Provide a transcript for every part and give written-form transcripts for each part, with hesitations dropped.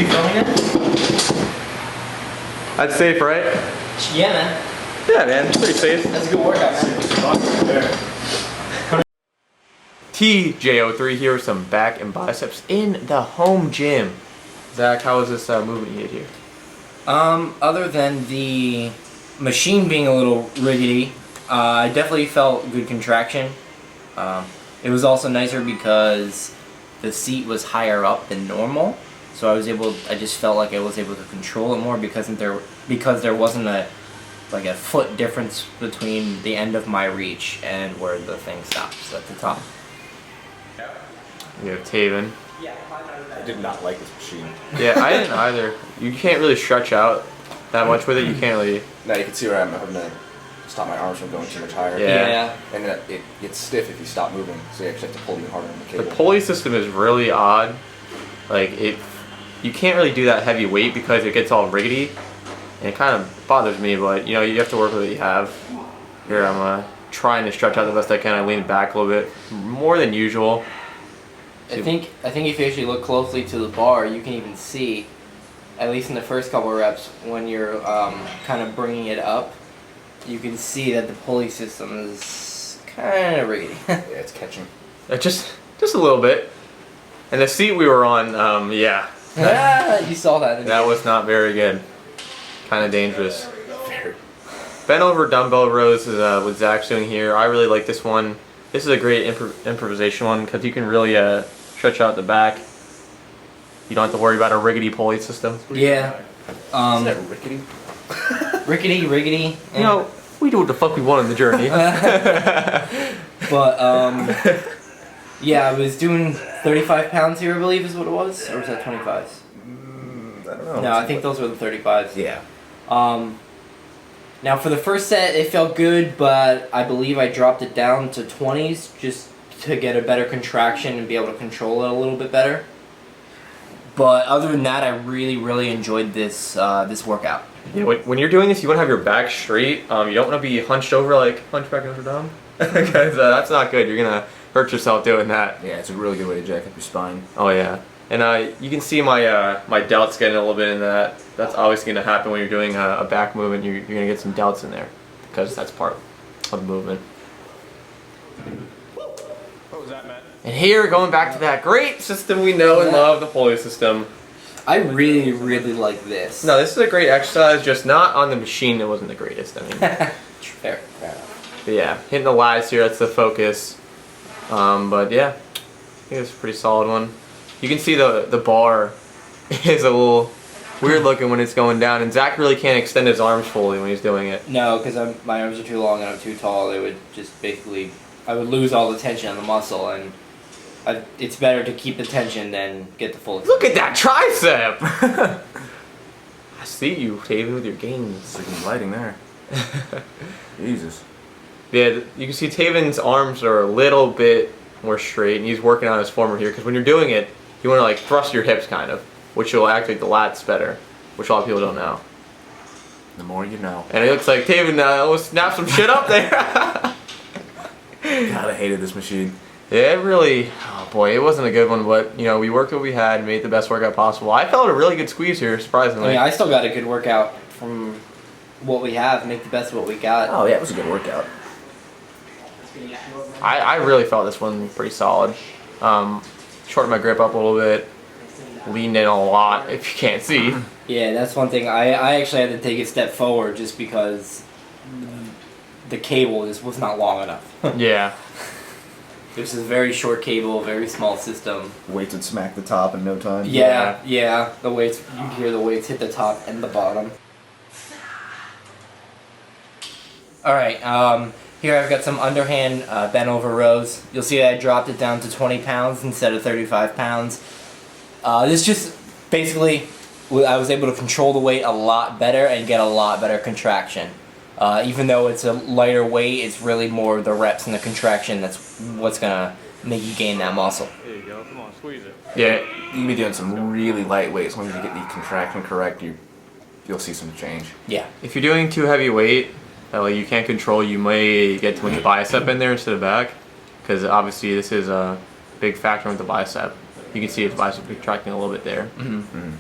actually filming it? That's safe, right? Yeah, man. Yeah, man. It's pretty safe. That's a good workout, man. TJ03 here with some back and biceps in the home gym. Zach, how was this movement you did here? Other than the machine being a little rickety, I definitely felt good contraction. It was also nicer because the seat was higher up than normal, so I just felt like I was able to control it more because there wasn't a foot difference between the end of my reach and where the thing stops at the top. We have Taven. I did not like this machine. Yeah, I didn't either. You can't really stretch out that much with it. You can't really. Now you can see where I'm having to stop my arms from going too much higher. Yeah. And it gets stiff if you stop moving, so you actually have to pull even harder on the cable. The pulley system is really odd. Like you can't really do that heavy weight because it gets all rickety, and it kind of bothers me. But you know, you have to work with what you have. Here, I'm trying to stretch out the best I can. I lean back a little bit more than usual. I think if you actually look closely to the bar, you can even see, at least in the first couple of reps, when you're kind of bringing it up, you can see that the pulley system is kind of rickety. Yeah, it's catching. Just a little bit. And the seat we were on, yeah. You saw that. Didn't That you? was not very good. Kind of dangerous. Very. Bent over dumbbell rows is what Zach's doing here. I really like this one. This is a great improvisation one because you can really stretch out the back. You don't have to worry about a rickety pulley system. Yeah. Isn't that rickety? Rickety. You know, we do what the fuck we want on the journey. But yeah, I was doing 35 pounds here, I believe, is what it was, or was that 25s? I don't know. No, I think those were the 35s. Yeah. Now for the first set, it felt good, but I believe I dropped it down to 20s just to get a better contraction and be able to control it a little bit better. But other than that, I really enjoyed this this workout. Yeah, when you're doing this, you want to have your back straight. You don't want to be hunched over like Hunchback Notre Dame, because that's not good. You're gonna hurt yourself doing that. Yeah, it's a really good way to jack up your spine. Oh yeah, and you can see my my delts getting a little bit in that. That's obviously gonna happen when you're doing a back movement. You're gonna get some delts in there because that's part of the movement. What was that, Matt? And here, going back to that great system we know and love, the pulley system. I really like this. No, this is a great exercise, just not on the machine. It wasn't the greatest. I mean, Fair. but yeah, hitting the lats here, that's the focus. But yeah, I think it's a pretty solid one. You can see the bar is a little weird looking when it's going down, and Zach really can't extend his arms fully when he's doing it. No, because my arms are too long and I'm too tall. They would just basically, I would lose all the tension on the muscle, and it's better to keep the tension than get the full. Look at that tricep! I see you, Taven, with your gains. Freaking lighting there. Jesus. Yeah, you can see Taven's arms are a little bit more straight, and he's working on his form here, because when you're doing it, you want to like thrust your hips kind of, which will activate the lats better, which a lot of people don't know. The more you know. And it looks like Taven almost snapped some shit up there. God, I hated this machine. Yeah, it really, oh boy, it wasn't a good one, but you know, we worked what we had, made the best workout possible. I felt a really good squeeze here, surprisingly. I mean, I still got a good workout from what we have. Make the best of what we got. Oh yeah, it was a good workout. I really felt this one pretty solid. Shortened my grip up a little bit, leaned in a lot, if you can't see. Yeah, that's one thing. I actually had to take a step forward just because the cable just was not long enough. Yeah. This is a very short cable, very small system. Weights would smack the top in no time. Yeah. The weights, you hear the weights hit the top and the bottom. Alright, here I've got some underhand bent over rows. You'll see that I dropped it down to 20 pounds instead of 35 pounds. This just basically, I was able to control the weight a lot better and get a lot better contraction. Even though it's a lighter weight, it's really more the reps and the contraction that's what's gonna make you gain that muscle. There you go, come on, squeeze it. Yeah. You can be doing some really lightweight. As long as you get the contraction correct, you'll see some change. Yeah. If you're doing too heavy weight, like you can't control, you may get too much bicep in there instead of back, because obviously this is a big factor with the bicep. You can see its bicep contracting a little bit there. Mm-hmm.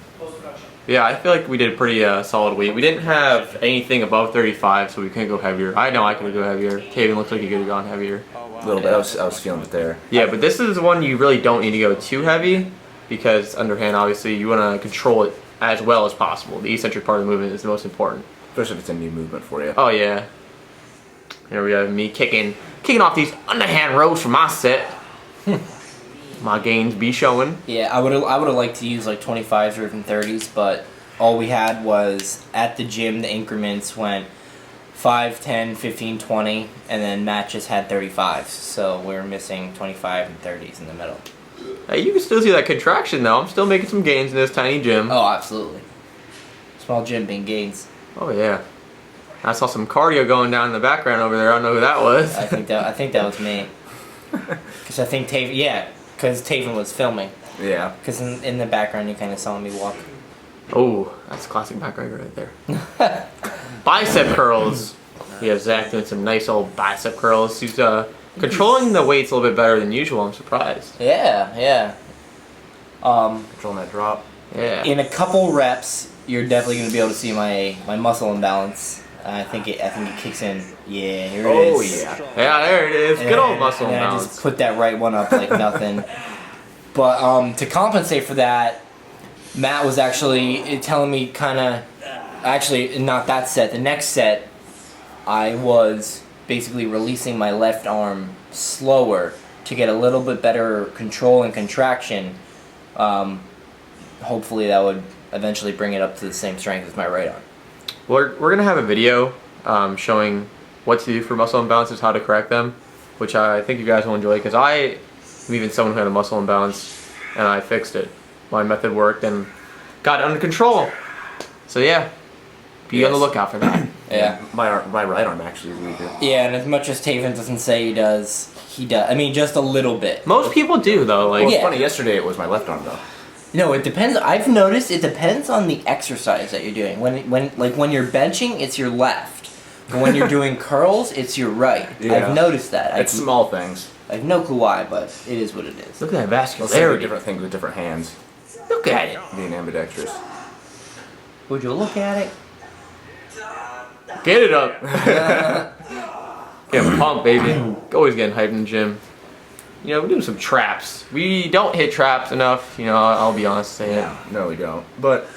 Yeah, I feel like we did a pretty solid weight. We didn't have anything above 35, so we couldn't go heavier. I know I could go heavier. Taven looks like he could have gone heavier. A little bit. I was feeling it there. Yeah, but this is one you really don't need to go too heavy because underhand, obviously, you want to control it as well as possible. The eccentric part of the movement is the most important. Especially if it's a new movement for you. Oh yeah. Here we have me kicking off these underhand rows for my set. My gains be showing. Yeah, I would have liked to use like 25s or even 30s, but all we had was at the gym the increments went 5, 10, 15, 20, and then matches had 35s, so we're missing 25 and 30s in the middle. Hey, you can still see that contraction though. I'm still making some gains in this tiny gym. Oh, absolutely. Small gym, big gains. Oh yeah. I saw some cardio going down in the background over there. I don't know who that was. I think that was me. Because I think because Taven was filming. Yeah. Because in the background you kind of saw me walk. Oh, that's classic back right there. Bicep curls. We have Zach doing some nice old bicep curls. He's controlling the weights a little bit better than usual. I'm surprised. Yeah. Controlling that drop. Yeah. In a couple reps, you're definitely going to be able to see my muscle imbalance. I think it kicks in. Yeah, here it is. Oh yeah. Yeah, there it is. Good old muscle and I imbalance. just put that right one up like nothing. But to compensate for that, Matt was actually telling me actually not that set, the next set, I was basically releasing my left arm slower to get a little bit better control and contraction. Hopefully that would eventually bring it up to the same strength as my right arm. We're going to have a video showing what to do for muscle imbalances, how to correct them, which I think you guys will enjoy because I am even someone who had a muscle imbalance and I fixed it. My method worked and got it under control. So yeah, be on the lookout for that. Yeah. My right arm actually is weaker. Yeah, and as much as Taven doesn't say he does. I mean, just a little bit. Most people do though. Like, Well, it's Yeah. funny. Yesterday it was my left arm though. No, it depends. I've noticed it depends on the exercise that you're doing. When you're benching, it's your left. But when you're doing curls, it's your right. Yeah. I've noticed that. It's small things. I have no clue why, but it is what it is. look at that Let's say vascularity. different things with different hands. Look at it. Being ambidextrous. Would you look at it? Get it up. Get pumped, baby. Always getting hyped in the gym. You know, we're doing some traps. We don't hit traps enough. You know, I'll be honest saying it. No, we don't. But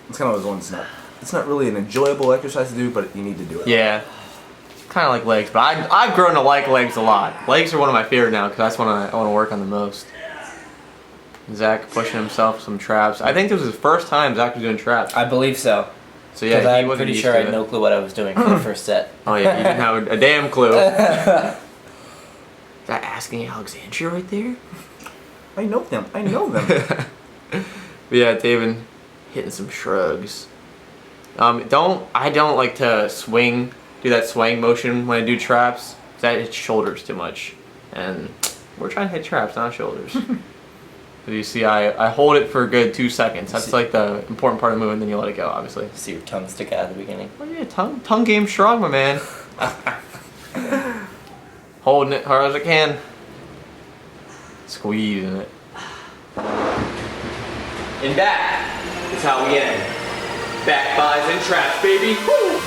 it's kind of those ones. It's not really an enjoyable exercise to do, but you need to do it. Yeah. Kind of like legs, but I've grown to like legs a lot. Legs are one of my favorite now because that's what I want to work on the most. Zach pushing himself some traps. I think this was his first time Zach was doing traps. I believe so. So yeah, he I'm wasn't pretty used sure to I had it. no clue what I was doing for the first set. Oh yeah, you didn't have a damn clue. Is that asking Alexandria right there? I know them. I know them. But yeah, Taven hitting some shrugs. I don't like to do that swing motion when I do traps. That hits shoulders too much, and we're trying to hit traps, not shoulders. But you see, I hold it for a good 2 seconds. That's like the important part of the move, and then you let it go, obviously. See your tongue stick out at the beginning. Oh yeah, tongue game strong, my man. Holding it hard as I can. Squeezing it. And that is how we end. Back buys and traps, baby. Woo!